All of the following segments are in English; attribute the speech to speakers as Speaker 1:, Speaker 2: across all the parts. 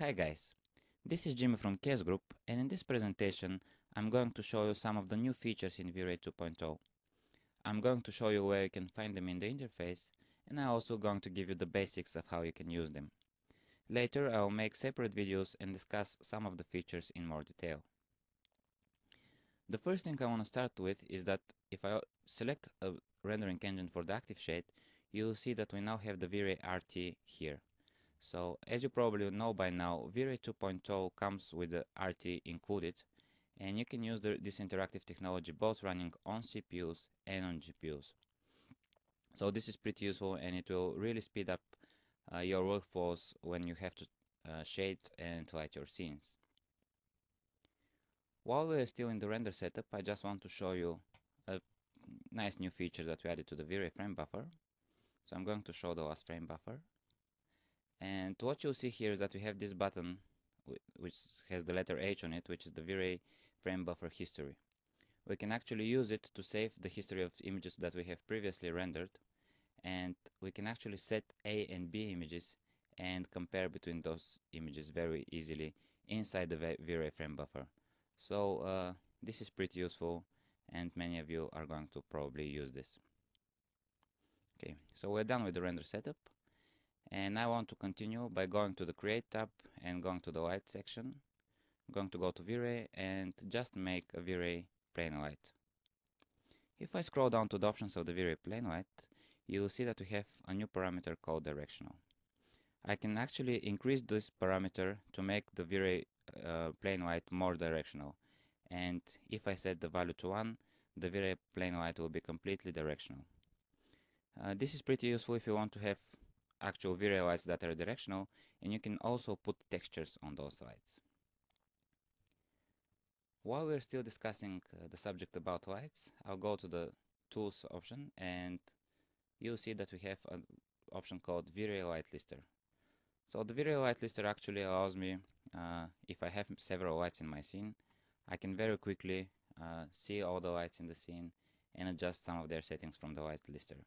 Speaker 1: Hi guys, this is Jimmy from Case Group, and in this presentation I'm going to show you some of the new features in vray 2.0. I'm going to show you where you can find them in the interface, and I'm also going to give you the basics of how you can use them. Later I will make separate videos and discuss some of the features in more detail. The first thing I want to start with is that if I select a rendering engine for the active shade, you'll see that we now have the vray RT here. So as you probably know by now, vray 2.0 comes with the RT included, and you can use this interactive technology both running on CPUs and on GPUs. So this is pretty useful, and it will really speed up your workflows when you have to shade and light your scenes. While we're still in the render setup, I just want to show you a nice new feature that we added to the vray frame buffer. So I'm going to show the last frame buffer. And what you'll see here is that we have this button which has the letter H on it, which is the vray frame buffer history. We can actually use it to save the history of images that we have previously rendered, and we can actually set A and B images and compare between those images very easily inside the vray frame buffer. So this is pretty useful, and many of you are going to probably use this. Okay, so we're done with the render setup. And I want to continue by going to the Create tab and going to the Light section. I'm going to go to vray and just make a vray plain white. If I scroll down to the options of the vray plain white, you will see that we have a new parameter called directional. I can actually increase this parameter to make the vray plain white more directional. And if I set the value to 1, the vray plain white will be completely directional. This is pretty useful if you want to have actual vray lights that are directional, and you can also put textures on those lights. While we're still discussing the subject about lights, I'll go to the Tools option, and you'll see that we have an option called vray light lister. So the vray light lister actually allows me, if I have several lights in my scene, I can very quickly see all the lights in the scene and adjust some of their settings from the light lister.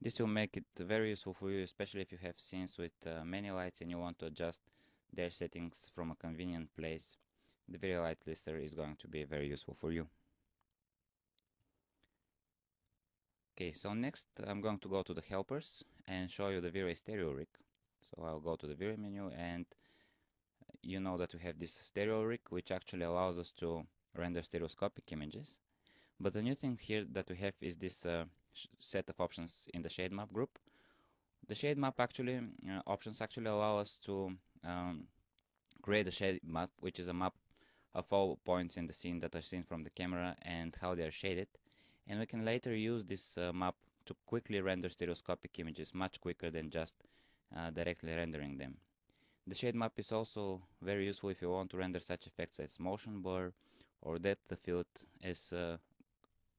Speaker 1: This will make it very useful for you, especially if you have scenes with many lights and you want to adjust their settings from a convenient place. The vray light lister is going to be very useful for you. Okay, so next I'm going to go to the helpers and show you the vray stereo rig. So I'll go to the vray menu, and you know that we have this stereo rig, which actually allows us to render stereoscopic images. But the new thing here that we have is this set of options in the shade map group. The shade map actually options actually allow us to create a shade map, which is a map of all points in the scene that are seen from the camera and how they are shaded. And we can later use this map to quickly render stereoscopic images much quicker than just directly rendering them. The shade map is also very useful if you want to render such effects as motion blur or depth of field, as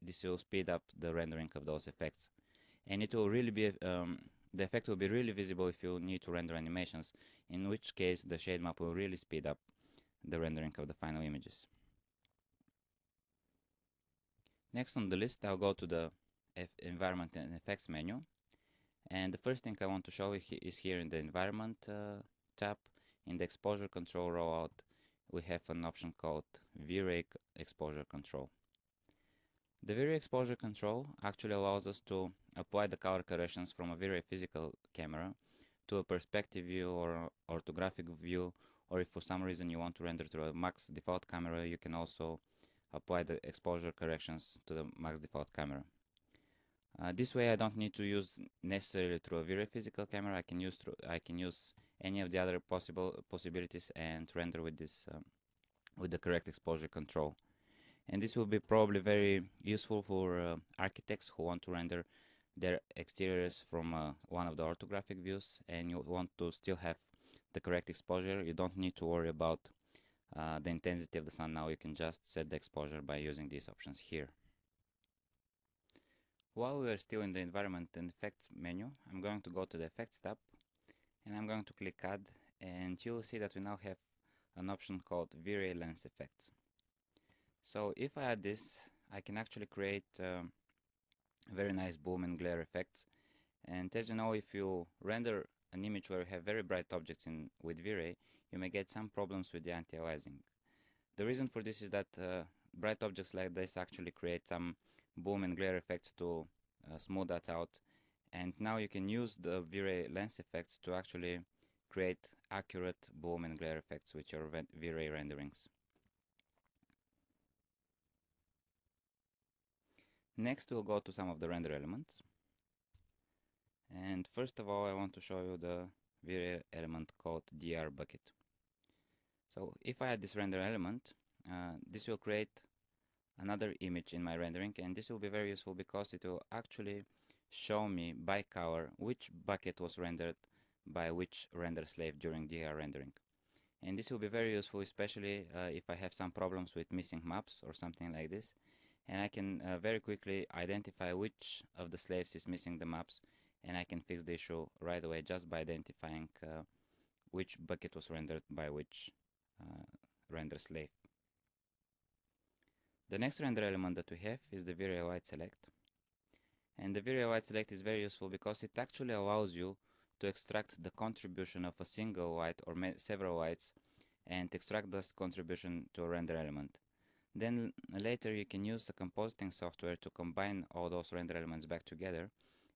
Speaker 1: this will speed up the rendering of those effects. And it will really be the effect will be really visible if you need to render animations, in which case the shade map will really speed up the rendering of the final images. Next on the list, I'll go to the Environment and Effects menu, and the first thing I want to show is here in the Environment tab. In the Exposure Control rollout, we have an option called vray Exposure Control. The vray Exposure Control actually allows us to apply the color corrections from a vray physical camera to a perspective view or orthographic view, or if for some reason you want to render through a max default camera, you can also apply the exposure corrections to the max default camera. This way I don't need to use necessarily through a vray physical camera. I can use any of the other possibilities and render with this with the correct exposure control. And this will be probably very useful for architects who want to render their exteriors from one of the orthographic views, and you want to still have the correct exposure. You don't need to worry about the intensity of the sun. Now you can just set the exposure by using these options here. While we are still in the Environment and Effects menu, I'm going to go to the Effects tab, and I'm going to click Add, and you will see that we now have an option called vray Lens Effects. So if I add this, I can actually create very nice boom and glare effects. And as you know, if you render an image where you have very bright objects with V-Ray, you may get some problems with the anti-aliasing. The reason for this is that bright objects like this actually create some boom and glare effects to smooth that out, and now you can use the V-Ray lens effects to actually create accurate boom and glare effects with your V-Ray renderings. Next we'll go to some of the render elements, and first of all I want to show you the V-Ray element called DR bucket. So if I add this render element, this will create another image in my rendering, and this will be very useful because it will actually show me by color which bucket was rendered by which render slave during DR rendering. And this will be very useful, especially if I have some problems with missing maps or something like this, and I can very quickly identify which of the slaves is missing the maps, and I can fix the issue right away just by identifying which bucket was rendered by which render slave. The next render element that we have is the vray white select, and the vray white select is very useful because it actually allows you to extract the contribution of a single white or several whites and extract this contribution to a render element. Then later you can use a compositing software to combine all those render elements back together,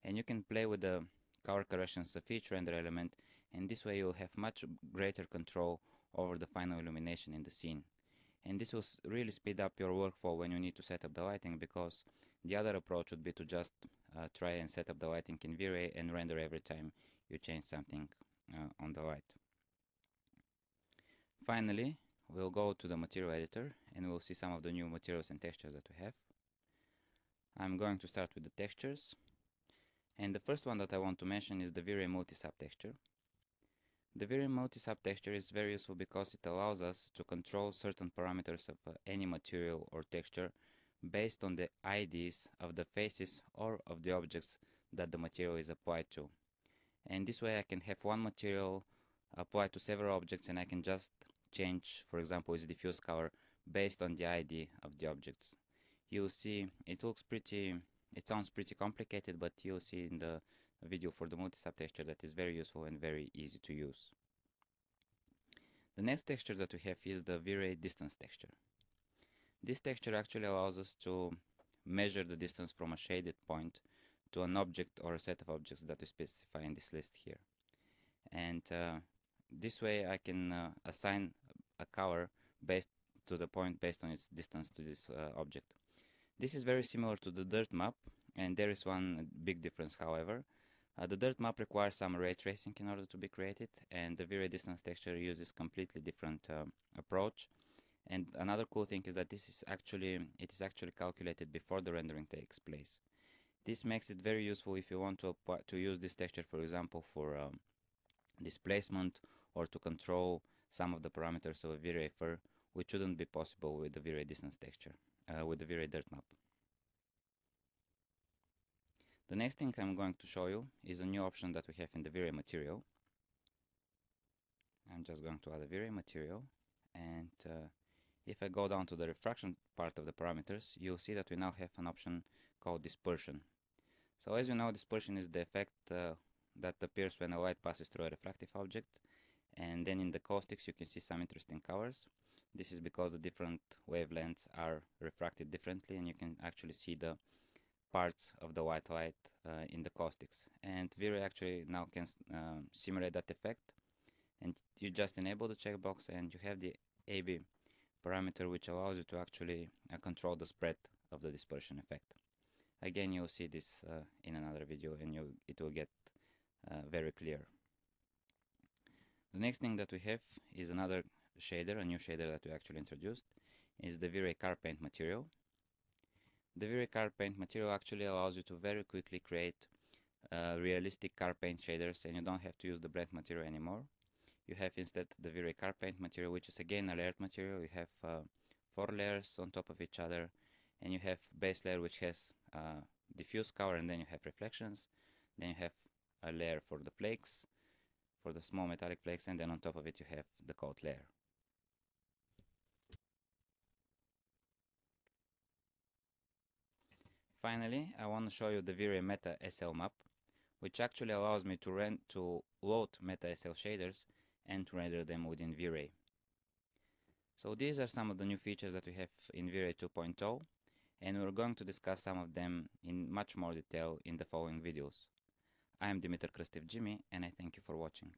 Speaker 1: and you can play with the color corrections of each render element, and this way you'll have much greater control over the final illumination in the scene. And this will really speed up your workflow when you need to set up the lighting, because the other approach would be to just try and set up the lighting in V-Ray and render every time you change something on the light. Finally, we'll go to the material editor and we'll see some of the new materials and textures that we have. I'm going to start with the textures, and the first one that I want to mention is the V-Ray multi-sub texture. The V-Ray multi-sub texture is very useful because it allows us to control certain parameters of any material or texture based on the IDs of the faces or of the objects that the material is applied to. And this way I can have one material applied to several objects, and I can just change, for example, its diffuse color based on the ID of the objects. You'll see it sounds pretty complicated, but you'll see in the video for the multi-sub texture that is very useful and very easy to use. The next texture that we have is the V-Ray distance texture. This texture actually allows us to measure the distance from a shaded point to an object or a set of objects that we specify in this list here. And this way I can assign a color based to the point based on its distance to this object. This is very similar to the dirt map, and there is one big difference, however. The dirt map requires some ray tracing in order to be created, and the V-Ray distance texture uses completely different approach. And another cool thing is that it is actually calculated before the rendering takes place. This makes it very useful if you want to use this texture, for example, for displacement or to control some of the parameters of a V-Ray fur, which wouldn't be possible with the V-Ray distance texture, with the V-Ray dirt map. The next thing I'm going to show you is a new option that we have in the V-Ray material. I'm just going to add a V-Ray material, and if I go down to the refraction part of the parameters, you'll see that we now have an option called dispersion. So as you know, dispersion is the effect that appears when a light passes through a refractive object, and then in the caustics you can see some interesting colors. This is because the different wavelengths are refracted differently, and you can actually see the parts of the white light in the caustics. And V-Ray actually now can simulate that effect, and you just enable the checkbox and you have the AB parameter, which allows you to actually control the spread of the dispersion effect. Again, you'll see this in another video, and it will get very clear. The next thing that we have is another shader, a new shader that we actually introduced, is the V-Ray car paint material. The V-Ray car paint material actually allows you to very quickly create realistic car paint shaders, and you don't have to use the blend material anymore. You have instead the V-Ray car paint material, which is again a layered material. You have 4 layers on top of each other, and you have base layer which has diffuse color, and then you have reflections. Then you have a layer for the flakes, for the small metallic flakes, and then on top of it you have the coat layer. Finally, I want to show you the V-Ray Meta SL map, which actually allows me to load MetaSL shaders and to render them within vray. So these are some of the new features that we have in vray 2.0, and we're going to discuss some of them in much more detail in the following videos. I am Dimitar Krstev Jimmy, and I thank you for watching.